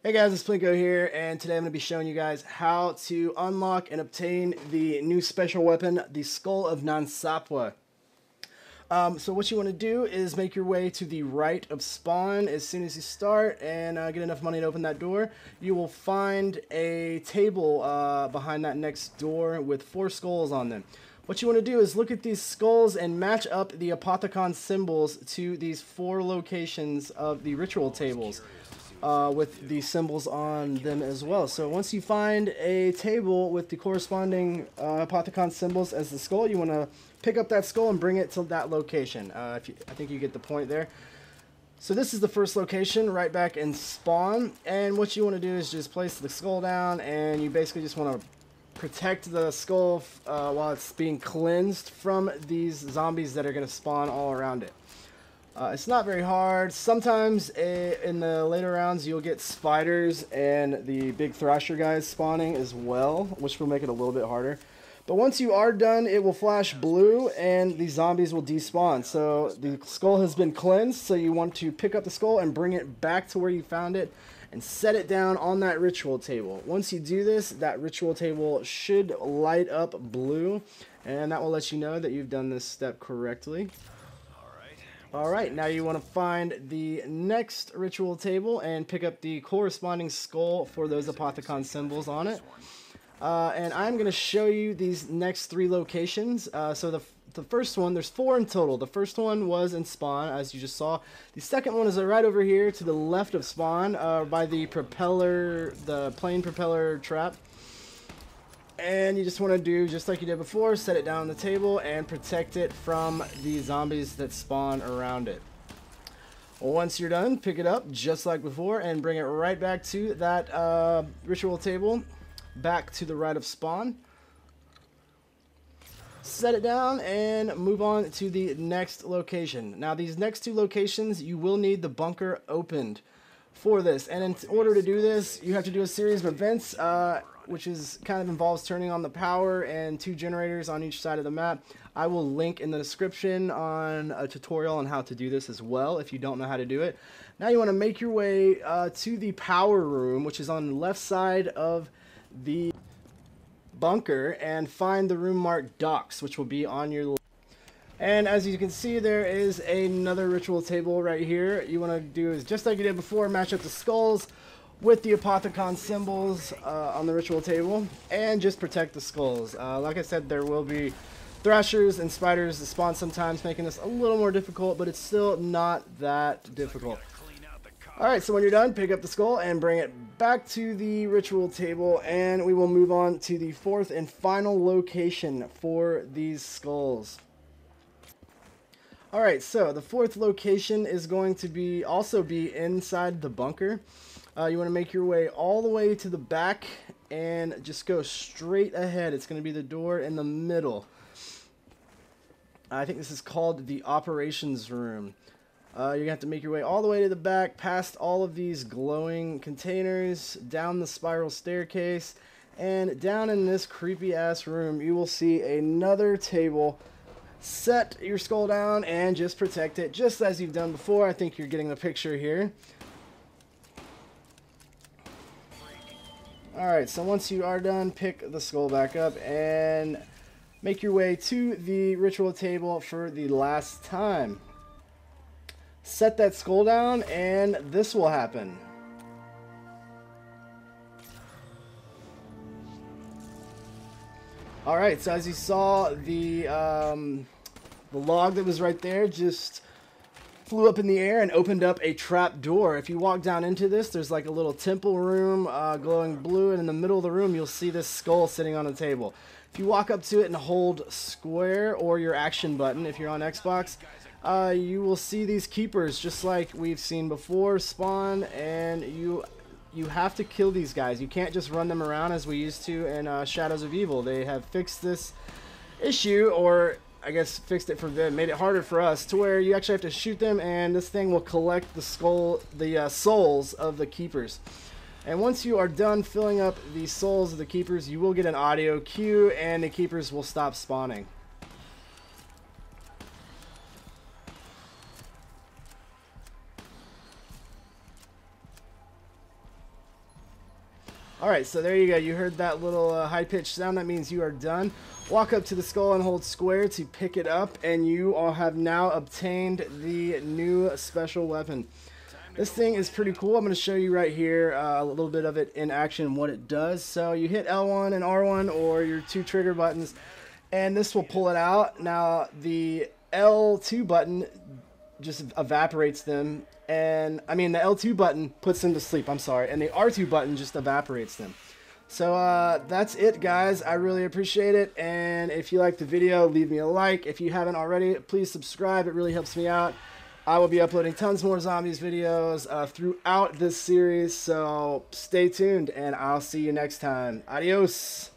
Hey guys, it's Plinko here, and today I'm going to be showing you guys how to unlock and obtain the new special weapon, the Skull of Nan Sapwe. So what you want to do is make your way to the right of spawn as soon as you start and get enough money to open that door. You will find a table behind that next door with 4 skulls on them. What you want to do is look at these skulls and match up the Apothicon symbols to these 4 locations of the ritual tables. With the symbols on them as well. So once you find a table with the corresponding Apothicon symbols as the skull, you want to pick up that skull and bring it to that location. I think you get the point there. So this is the first location right back in spawn, and what you want to do is just place the skull down, and you basically just want to protect the skull while it's being cleansed from these zombies that are going to spawn all around it. It's not very hard. Sometimes in the later rounds you'll get spiders and the big thrasher guys spawning as well, which will make it a little bit harder. But once you are done, it will flash blue and the zombies will despawn. So the skull has been cleansed, so you want to pick up the skull and bring it back to where you found it and set it down on that ritual table. Once you do this, that ritual table should light up blue, and that will let you know that you've done this step correctly. Alright, now you want to find the next ritual table and pick up the corresponding skull for those Apothicon symbols on it. And I'm going to show you these next 3 locations. So the first one, there's 4 in total. The first one was in spawn, as you just saw. The second one is right over here to the left of spawn by the plane propeller trap. And you just want to do just like you did before, set it down on the table and protect it from the zombies that spawn around it. Once you're done, pick it up just like before and bring it right back to that ritual table, back to the right of spawn. Set it down and move on to the next location. Now these next 2 locations, you will need the bunker opened for this. And in order to do this, you have to do a series of events, which kind of involves turning on the power and 2 generators on each side of the map. I will link in the description on a tutorial on how to do this as well if you don't know how to do it. Now you want to make your way to the power room, which is on the left side of the bunker, and find the room marked docks, which will be on your left. And as you can see, there is another ritual table right here. You want to do is just like you did before, match up the skulls with the Apothicon symbols on the ritual table, and just protect the skulls. Like I said, there will be thrashers and spiders that spawn sometimes, making this a little more difficult, but it's still not that difficult. Alright, so when you're done, pick up the skull and bring it back to the ritual table, and we will move on to the 4th and final location for these skulls. Alright, so the 4th location is going to also be inside the bunker. You want to make your way all the way to the back and just go straight ahead. It's going to be the door in the middle. I think this is called the operations room. You're going to have to make your way all the way to the back, past all of these glowing containers, down the spiral staircase, and down in this creepy ass room you will see another table. Set your skull down and just protect it just as you've done before. I think you're getting the picture here. Alright, so once you are done, pick the skull back up and make your way to the ritual table for the last time. Set that skull down and this will happen. Alright, so as you saw, the log that was right there just flew up in the air and opened up a trap door. If you walk down into this, there's like a little temple room glowing blue, and in the middle of the room you'll see this skull sitting on a table. If you walk up to it and hold square or your action button if you're on Xbox, you will see these keepers just like we've seen before spawn, and you have to kill these guys. You can't just run them around as we used to in Shadows of Evil. They have fixed this issue, or I guess fixed it for them, made it harder for us, to where you actually have to shoot them and this thing will collect the souls of the keepers. And once you are done filling up the souls of the keepers, you will get an audio cue and the keepers will stop spawning. Alright, so there you go. You heard that little high-pitched sound. That means you are done. Walk up to the skull and hold square to pick it up, and you all have now obtained the new special weapon. This thing is pretty cool. I'm going to show you right here a little bit of it in action, what it does. So you hit L1 and R1 or your two trigger buttons, and this will pull it out. Now the L2 button just evaporates them, and I mean the L2 button puts them to sleep, I'm sorry, and the R2 button just evaporates them. So that's it, guys. I really appreciate it, and if you liked the video, leave me a like. If you haven't already, please subscribe. It really helps me out. I will be uploading tons more zombies videos throughout this series, so stay tuned, and I'll see you next time. Adios!